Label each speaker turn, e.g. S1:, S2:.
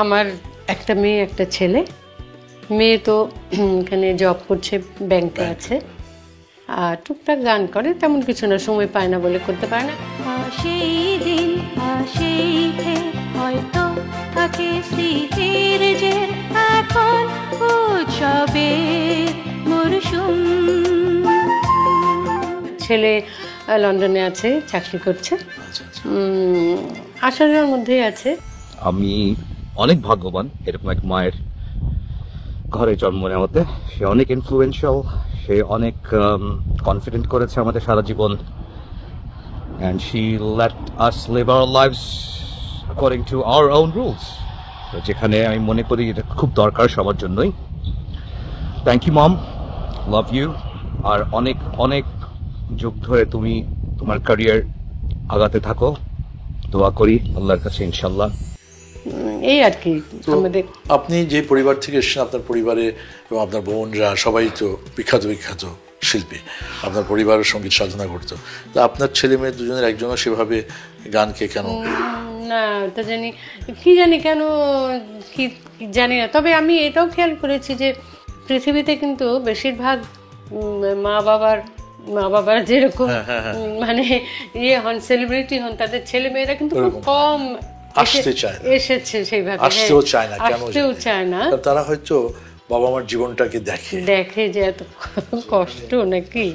S1: আমার একটা মেয়ে একটা ছেলে। মেয়ে তো এখানে জব করছে, ব্যাংকে আছে, আর টুকটাক গান করে, তেমন কিছু না, সময় পায় না বলে করতে পারে না। সেই দিন সেই হয়তো থাকে স্মৃতির যে এখন উৎসবে মরশুম। ছেলে লন্ডনে আছে, চাকরি করছে, আসার মধ্যেই আছে।
S2: আমি অনেক ভাগ্যবান এরকম এক মায়ের ঘরে জন্ম নেওয়াতে। সে অনেক ইনফ্লুয়েন্সিয়াল, সে অনেক কনফিডেন্ট করেছে আমাদের সারা জীবন, and she let us live our lives according to our own rules, যেখানে আমি মনে করি এটা খুব দরকার সবার জন্যই। Thank you mom, love you. আর অনেক অনেক যুগ ধরে তুমি তোমার ক্যারিয়ার আগাতে থাকো, দোয়া করি আল্লাহর কাছে ইনশাল্লাহ।
S1: এই আর কি। আমাদের
S3: আপনি যে পরিবার থেকে এসেছেন, আপনার পরিবারে এবং আপনার বোনরা সবাই তো বিখ্যাত বিখ্যাত শিল্পী, আপনার পরিবারের সঙ্গীত সাধনা করতো, তা আপনার ছেলে মেয়ে দুজনের একজনও সেভাবে গানকে কেন?
S1: না, তা জানি কেন, কি জানি না। তবে আমি এটাও খেয়াল করেছি যে পৃথিবীতে কিন্তু বেশিরভাগ মা বাবার যেরকম মানে ইয়ে হন, সেলিব্রিটি হন, তাদের ছেলে মেয়েরা কিন্তু খুব কম এসেছে সেইভাবে,
S3: আসতেও চায় না। তারা হয়তো বাবা মার জীবনটাকে দেখে
S1: যে এত কষ্ট নাকি।